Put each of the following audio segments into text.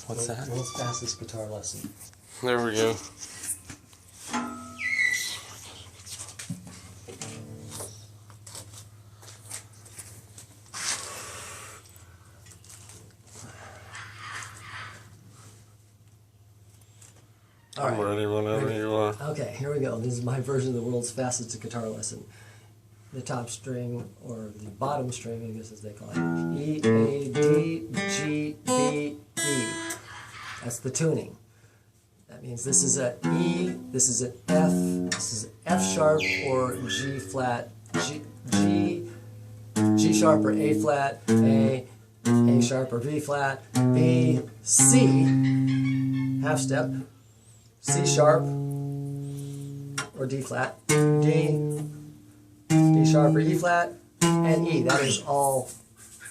What's that? World's fastest guitar lesson. There we go. I'm ready whenever you are. Okay, here we go. This is my version of the world's fastest guitar lesson. The top string, or the bottom string, I guess as they call it, E, A, D, G, B, E. That's the tuning. That means this is an E, this is an F, this is F sharp or G flat, G sharp or A flat, A sharp or B flat, B, C, half step, C sharp or D flat, D sharp or E flat, and E. That is all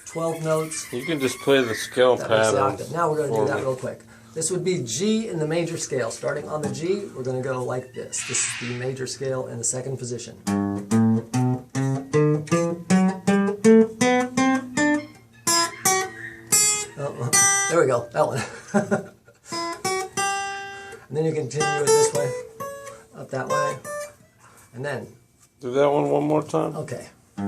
12 notes. You can just play the scale patterns. Now we're going to do that real quick. This would be G in the major scale. Starting on the G, we're going to go like this. This is the major scale in the second position. Oh, there we go, that one. And then you continue it this way, up that way, and then. Do that one more time. Okay. All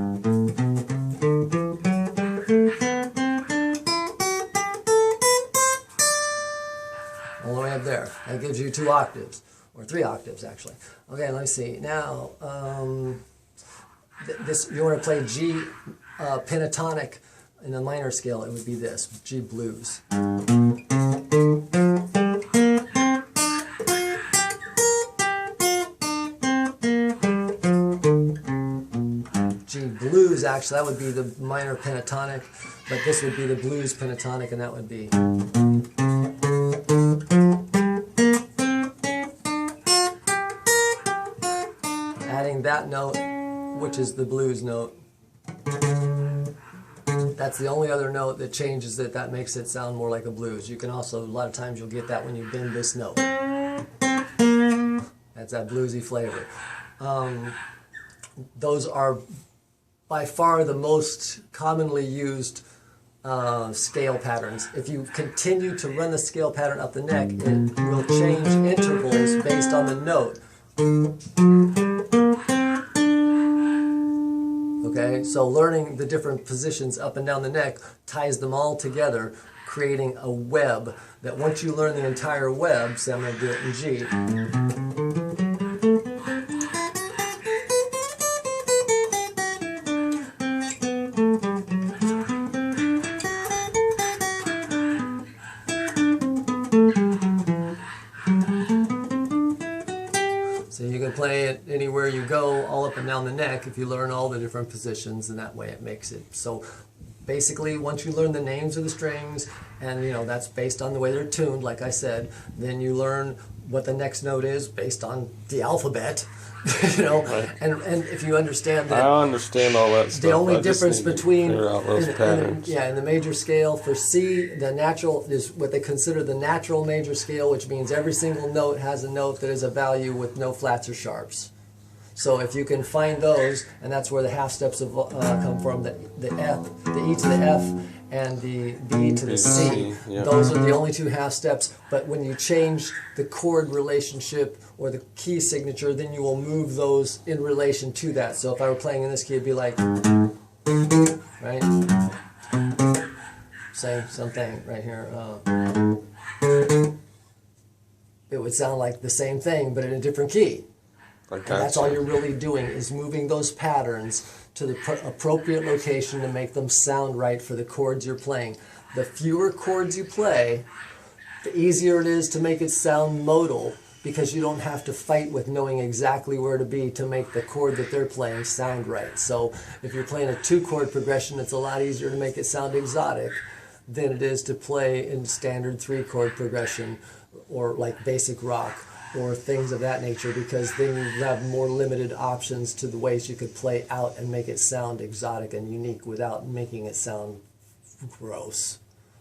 the way up there. That gives you 2 octaves, or 3 octaves actually. Okay, let me see. Now, this you want to play G pentatonic in the minor scale. It would be this G blues. Blues, actually, that would be the minor pentatonic, but this would be the blues pentatonic, and that would be. Adding that note, which is the blues note. That's the only other note that changes it, that makes it sound more like a blues. You can also, a lot of times you'll get that when you bend this note. That's that bluesy flavor. Those are by far the most commonly used scale patterns. If you continue to run the scale pattern up the neck, it will change intervals based on the note. Okay, so learning the different positions up and down the neck ties them all together, creating a web that once you learn the entire web, say I'm going to do it in G. So you can play it anywhere you go, all up and down the neck, if you learn all the different positions, and that way it makes it. So basically, once you learn the names of the strings, and that's based on the way they're tuned, like I said, then you learn what the next note is based on the alphabet. Right. And if you understand that, I understand all that stuff. The only difference between in the major scale for C, the natural is what they consider the natural major scale, which means every single note has a note that is a value with no flats or sharps. So if you can find those, and that's where the half steps come from, the F, the E to the F, and the B to the C. Yeah. Those are the only 2 half steps, but when you change the chord relationship or the key signature, then you will move those in relation to that. So if I were playing in this key, it'd be like, right? Same thing right here. It would sound like the same thing, but in a different key. And that's all you're really doing, is moving those patterns to the appropriate location to make them sound right for the chords you're playing. The fewer chords you play, the easier it is to make it sound modal, because you don't have to fight with knowing exactly where to be to make the chord that they're playing sound right. So if you're playing a 2-chord progression, it's a lot easier to make it sound exotic than it is to play in standard 3-chord progression, or like basic rock, or things of that nature, because then you have more limited options to the ways you could play out and make it sound exotic and unique without making it sound gross.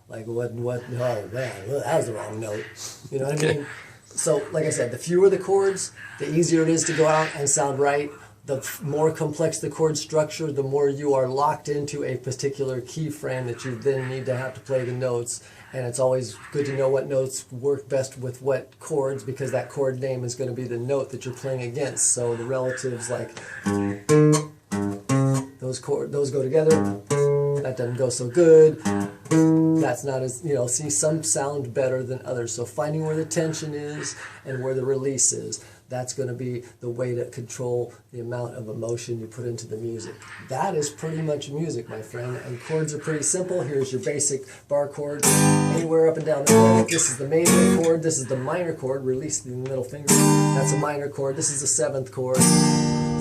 Like, oh man, that was the wrong note. You know what I mean? So, like I said, the fewer the chords, the easier it is to go out and sound right. more complex the chord structure, the more you are locked into a particular key frame that you then need to have to play the notes. And it's always good to know what notes work best with what chords, because that chord name is going to be the note that you're playing against. So the relatives, like those go together. That doesn't go so good. That's not as, see, some sound better than others. So finding where the tension is and where the release is, that's going to be the way to control the amount of emotion you put into the music. That is pretty much music, my friend. And chords are pretty simple. Here's your basic bar chord. Anywhere up and down the note. This is the major chord. This is the minor chord. Release the middle finger. That's a minor chord. This is the 7th chord.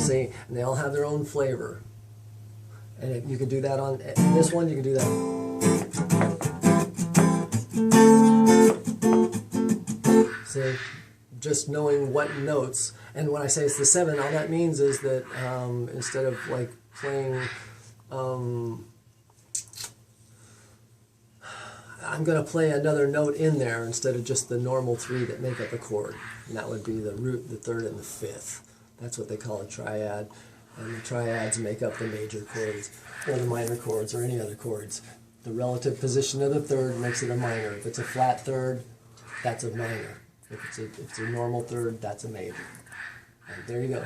See, and they all have their own flavor. And you can do that on this one. You can do that. See, just knowing what notes. And when I say it's the 7, all that means is that instead of like playing, I'm going to play another note in there instead of just the normal 3 that make up a chord. And that would be the root, the 3rd, and the 5th. That's what they call a triad. And the triads make up the major chords, or the minor chords, or any other chords. The relative position of the 3rd makes it a minor. If it's a flat 3rd, that's a minor. If it's a normal 3rd, that's a major. And there you go.